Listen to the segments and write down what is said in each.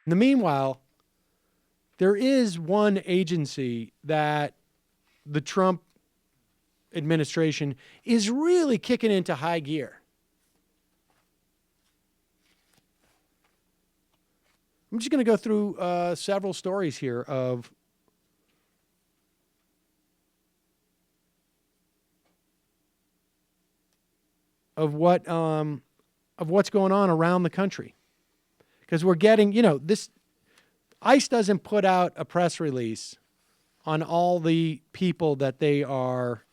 In the meanwhile, there is one agency that the Trump administration is really kicking into high gear. I'm just going to go through several stories here of what's going on around the country, because we're getting, this ICE doesn't put out a press release on all the people that they are.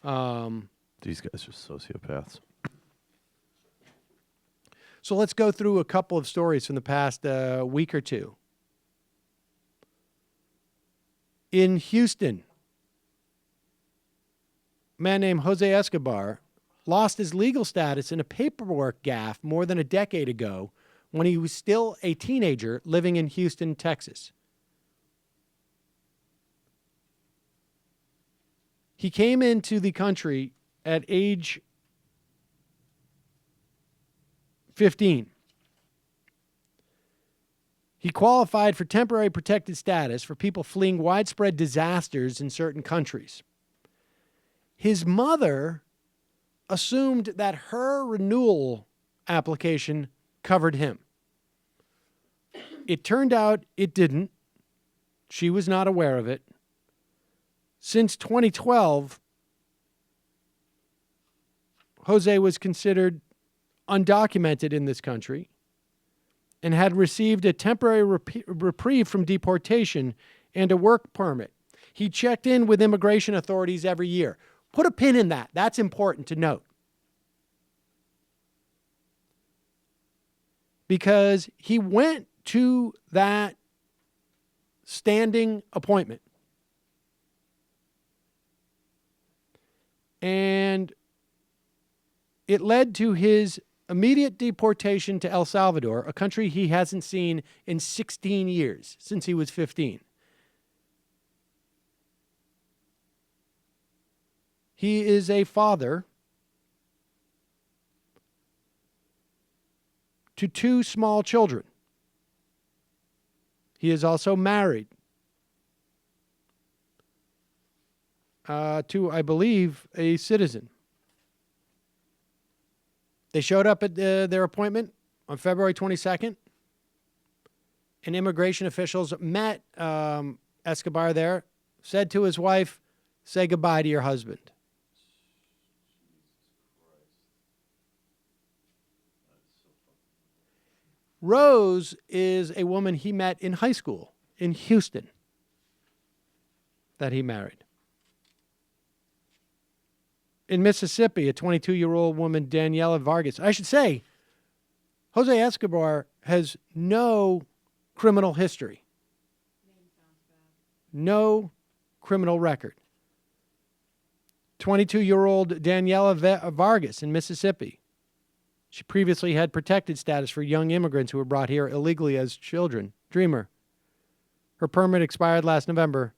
These guys are sociopaths. So let's go through a couple of stories from the past week or two. In Houston, a man named Jose Escobar lost his legal status in a paperwork gaffe more than a decade ago when he was still a teenager living in Houston, Texas. He came into the country at age 15. He qualified for temporary protected status for people fleeing widespread disasters in certain countries. His mother assumed that her renewal application covered him. It turned out it didn't. She was not aware of it. Since 2012, Jose was considered undocumented in this country and had received a temporary reprieve from deportation and a work permit. He checked in with immigration authorities every year. Put a pin in that. That's important to note. Because he went to that standing appointment. And it led to his immediate deportation to El Salvador, a country he hasn't seen in 16 years, since he was 15. He is a father to 2 small children. He is also married to, I believe, a citizen. They showed up at their appointment on February 22nd, and immigration officials met Escobar there, said to his wife, "Say goodbye to your husband." Rose is a woman he met in high school in Houston that he married. In Mississippi, a 22-year-old woman, Daniela Vargas. I should say, Jose Escobar has no criminal history. No criminal record. 22-year-old Daniela Vargas in Mississippi. She previously had protected status for young immigrants who were brought here illegally as children. Dreamer. Her permit expired last November.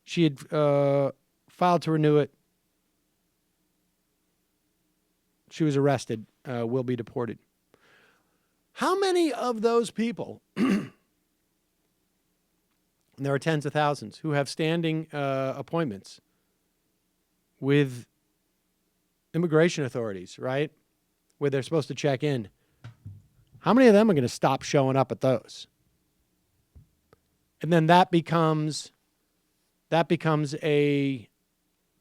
She had filed to renew it. She was arrested, will be deported. How many of those people, and there are tens of thousands, who have standing appointments with immigration authorities, right, where they're supposed to check in, how many of them are going to stop showing up at those? And then that becomes a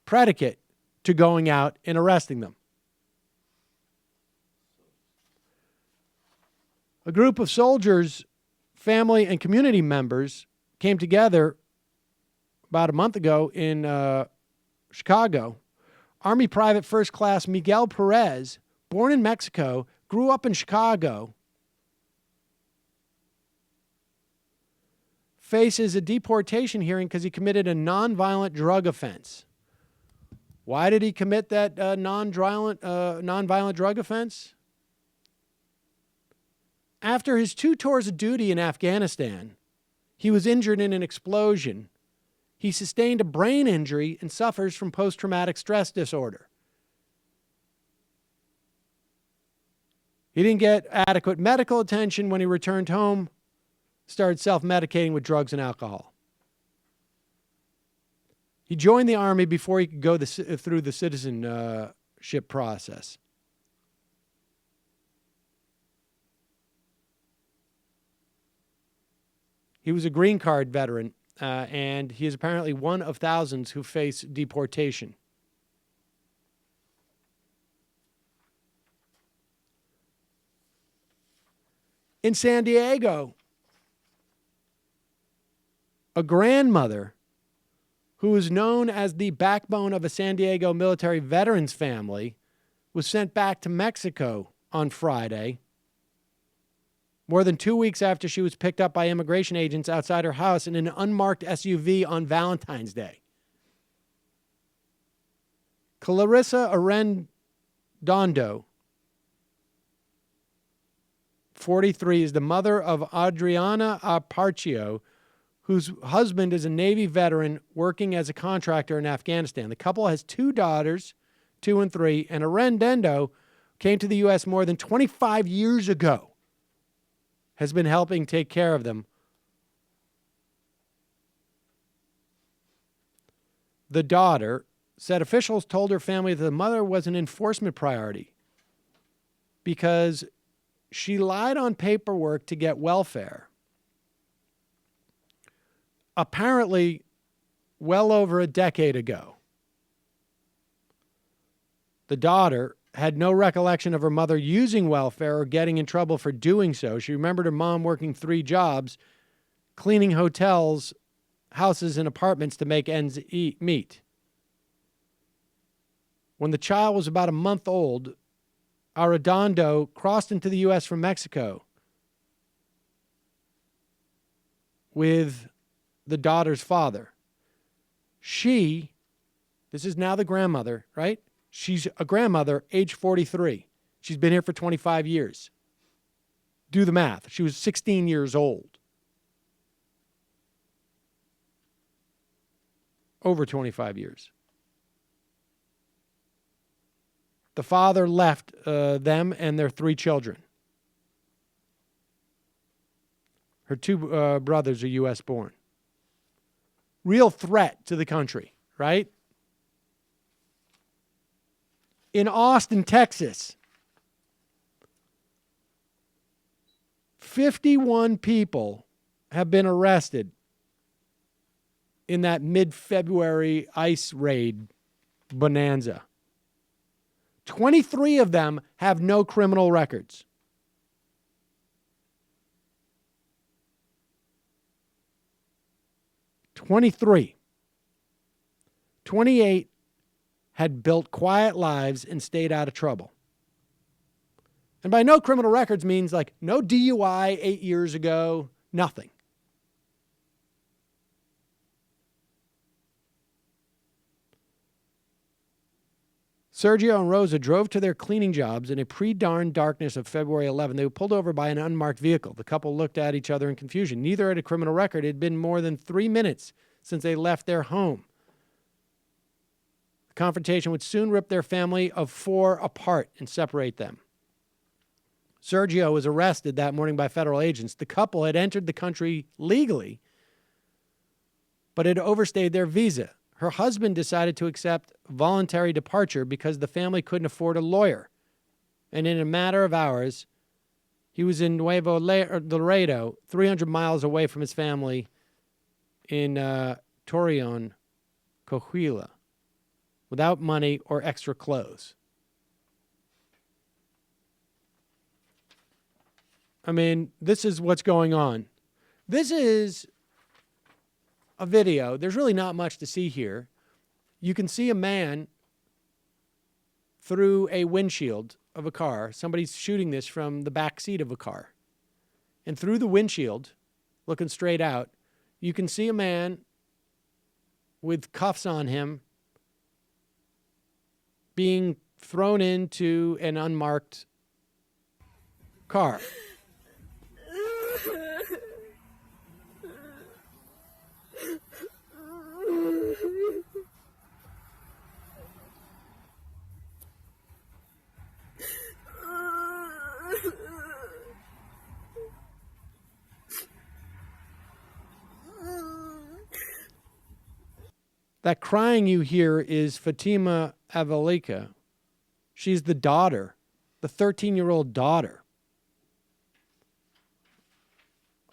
predicate to going out and arresting them. A group of soldiers, family, and community members came together about a month ago in Chicago. Army Private First Class Miguel Perez, born in Mexico, grew up in Chicago, faces a deportation hearing because he committed a nonviolent drug offense. Why did he commit that nonviolent drug offense? After his 2 tours of duty in Afghanistan, he was injured in an explosion. He sustained a brain injury and suffers from post-traumatic stress disorder. He didn't get adequate medical attention when he returned home, started self-medicating with drugs and alcohol. He joined the Army before he could go through the citizenship process. He was a green card veteran, and he is apparently one of thousands who face deportation. In San Diego, a grandmother who is known as the backbone of a San Diego military veterans family was sent back to Mexico on Friday, more than 2 weeks after she was picked up by immigration agents outside her house in an unmarked SUV on Valentine's Day. Clarissa Arredondo, 43, is the mother of Adriana Aparicio, whose husband is a Navy veteran working as a contractor in Afghanistan. The couple has 2 daughters, 2 and 3, and Arredondo came to the U.S. more than 25 years ago, has been helping take care of them. The daughter said officials told her family that the mother was an enforcement priority because she lied on paperwork to get welfare. Apparently, well over a decade ago. The daughter had no recollection of her mother using welfare or getting in trouble for doing so. She remembered her mom working 3 jobs, cleaning hotels, houses, and apartments to make ends meet. When the child was about a month old, Arredondo crossed into the U.S. from Mexico with the daughter's father. This is now the grandmother, right? She's a grandmother, age 43. She's been here for 25 years. Do the math. She was 16 years old. Over 25 years. The father left them and their 3 children. Her 2 brothers are U.S. born. Real threat to the country, right? In Austin, Texas, 51 people have been arrested in that mid-February ICE raid bonanza. 23 of them have no criminal records. (23). 28 had built quiet lives and stayed out of trouble. And by no criminal records means like no DUI 8 years ago, nothing. Sergio and Rosa drove to their cleaning jobs in a pre-dawn darkness of February 11. They were pulled over by an unmarked vehicle. The couple looked at each other in confusion. Neither had a criminal record. It had been more than 3 minutes since they left their home. The confrontation would soon rip their family of 4 apart and separate them. Sergio was arrested that morning by federal agents. The couple had entered the country legally, but had overstayed their visa. Her husband decided to accept voluntary departure because the family couldn't afford a lawyer. And in a matter of hours, he was in Nuevo Laredo, 300 miles away from his family in Torreon, Coahuila, without money or extra clothes. I mean, this is what's going on. This is a video. There's really not much to see here. You can see a man through a windshield of a car. Somebody's shooting this from the back seat of a car. And through the windshield, looking straight out, you can see a man with cuffs on him being thrown into an unmarked car. That crying you hear is Fatima Avalika. She's the daughter, the 13-year-old daughter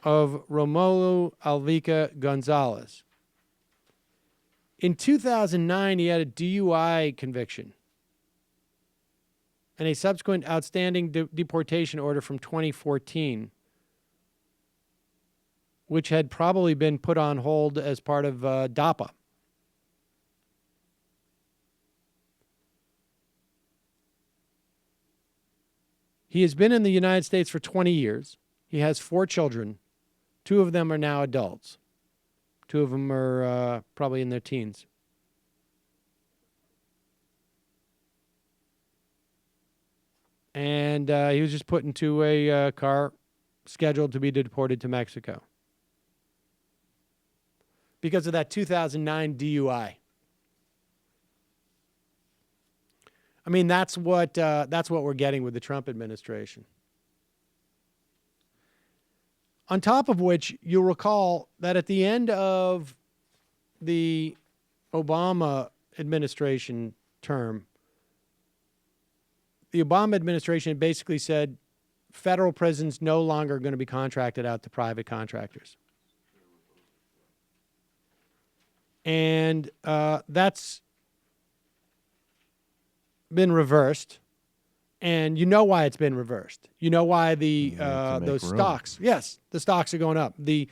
of Romulo Alvica Gonzalez. In 2009, he had a DUI conviction and a subsequent outstanding deportation order from 2014, which had probably been put on hold as part of DAPA. He has been in the United States for 20 years. He has 4 children. 2 of them are now adults. 2 of them are probably in their teens. And he was just put into a car scheduled to be deported to Mexico because of that 2009 DUI. I mean, that's what we're getting with the Trump administration. On top of which, you'll recall that at the end of the Obama administration term, the Obama administration basically said federal prisons no longer going to be contracted out to private contractors. And that's been reversed. And you know why it's been reversed. You know why those stocks, yes, the stocks are going up. The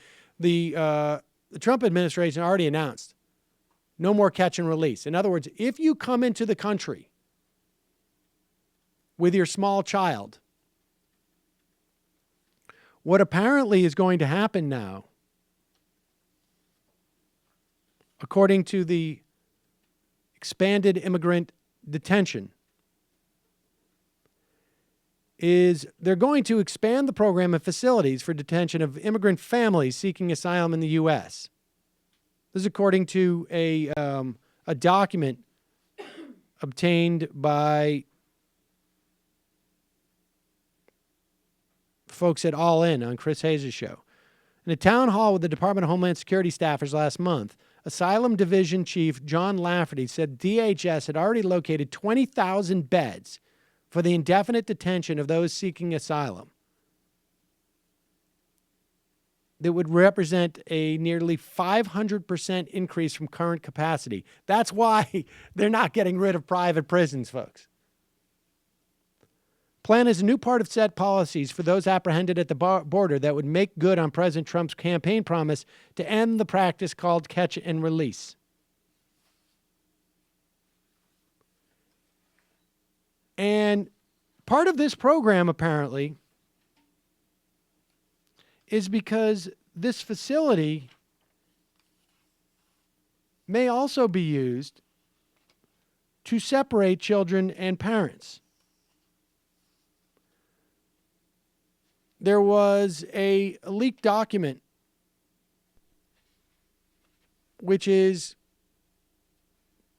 Trump administration already announced no more catch and release. In other words, if you come into the country with your small child, what apparently is going to happen now, according to the expanded immigrant detention, is they're going to expand the program of facilities for detention of immigrant families seeking asylum in the U.S. This is according to a document obtained by folks at All In on Chris Hayes' show. In a town hall with the Department of Homeland Security staffers last month, Asylum Division Chief John Lafferty said DHS had already located 20,000 beds for the indefinite detention of those seeking asylum. That would represent a nearly 500% increase from current capacity. That's why they're not getting rid of private prisons, folks. Plan is a new part of set policies for those apprehended at the border that would make good on President Trump's campaign promise to end the practice called catch and release. And part of this program, apparently, is because this facility may also be used to separate children and parents. There was a leaked document which is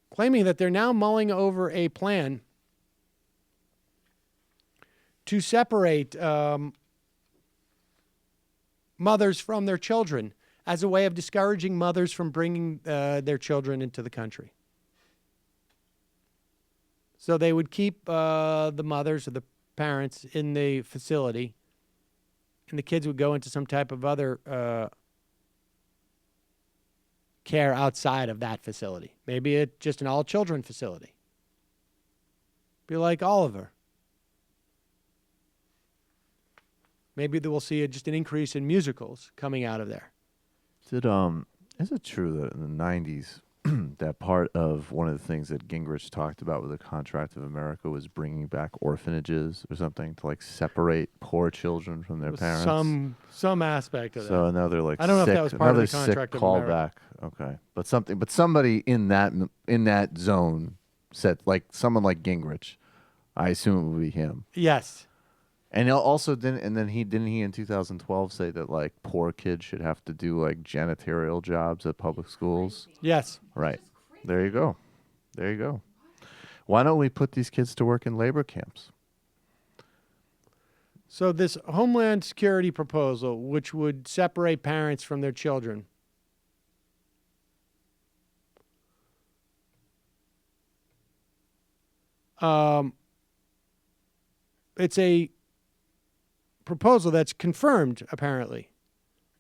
claiming that they're now mulling over a plan to separate mothers from their children as a way of discouraging mothers from bringing their children into the country. So they would keep the mothers or the parents in the facility, and the kids would go into some type of other care outside of that facility. Maybe it's just an all-children facility. Be like Oliver. Maybe we'll see just an increase in musicals coming out of there. Is it true that in the 90s, that part of one of the things that Gingrich talked about with the Contract of America was bringing back orphanages or something to like separate poor children from their parents? Some aspect of that. So another like I don't know if that was part of the sick Contract of America. callback. Okay, but somebody in that zone said, like someone like Gingrich, I assume it would be him. Yes. And also didn't he in 2012 say that like poor kids should have to do like janitorial jobs at public schools? Yes. Right. There you go. There you go. Why don't we put these kids to work in labor camps? So this Homeland Security proposal, which would separate parents from their children, It's a proposal that's confirmed, apparently,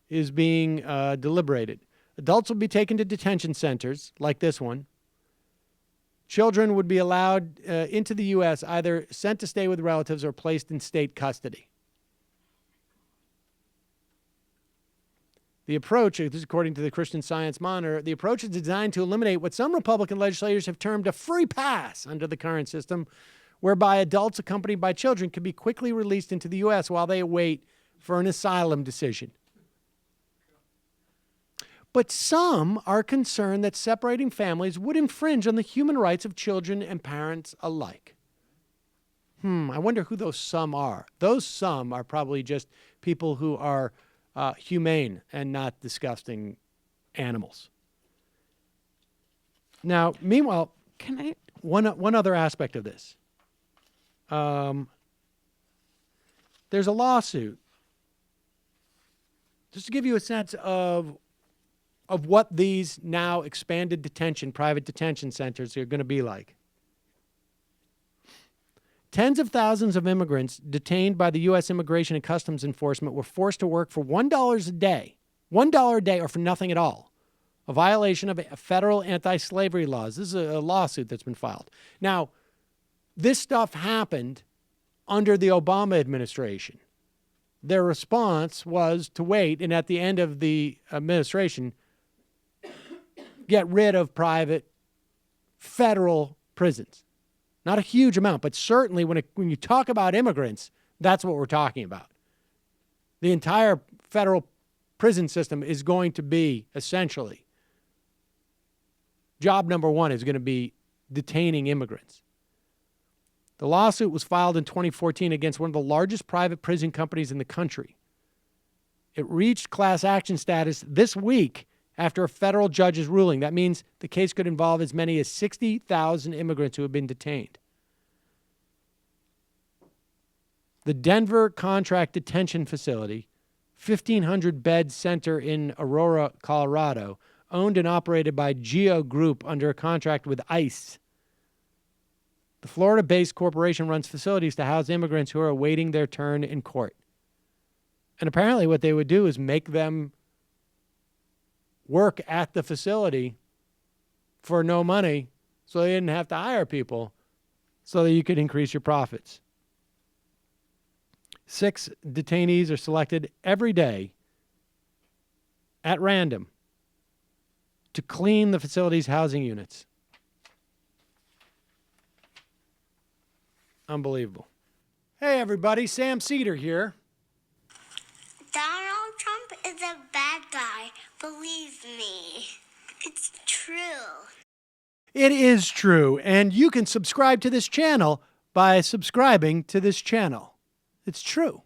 is being deliberated. Adults will be taken to detention centers like this one. Children would be allowed into the U.S., either sent to stay with relatives or placed in state custody. The approach, this is according to the Christian Science Monitor, the approach is designed to eliminate what some Republican legislators have termed a free pass under the current system, whereby adults accompanied by children can be quickly released into the U.S. while they await for an asylum decision. But some are concerned that separating families would infringe on the human rights of children and parents alike. I wonder who those some are. Those some are probably just people who are humane and not disgusting animals. Now, meanwhile, one other aspect of this. There's a lawsuit. Just to give you a sense of what these now expanded private detention centers are going to be like. Tens of thousands of immigrants detained by the U.S. Immigration and Customs Enforcement were forced to work for $1 a day, $1 a day or for nothing at all, a violation of federal anti-slavery laws. This is a lawsuit that's been filed. Now, this stuff happened under the Obama administration. Their response was to wait, and at the end of the administration, get rid of private federal prisons. Not a huge amount, but certainly when you talk about immigrants, that's what we're talking about. The entire federal prison system is going to be essentially, job number one is going to be detaining immigrants. The lawsuit was filed in 2014 against one of the largest private prison companies in the country. It reached class action status this week after a federal judge's ruling. That means the case could involve as many as 60,000 immigrants who have been detained. The Denver Contract Detention Facility, 1,500-bed center in Aurora, Colorado, owned and operated by Geo Group under a contract with ICE. The Florida-based corporation runs facilities to house immigrants who are awaiting their turn in court. And apparently what they would do is make them work at the facility for no money so they didn't have to hire people so that you could increase your profits. 6 detainees are selected every day at random to clean the facility's housing units. Unbelievable. Hey, everybody. Sam Seder here. Donald Trump is a bad guy. Believe me. It's true. It is true. And you can subscribe to this channel by subscribing to this channel. It's true.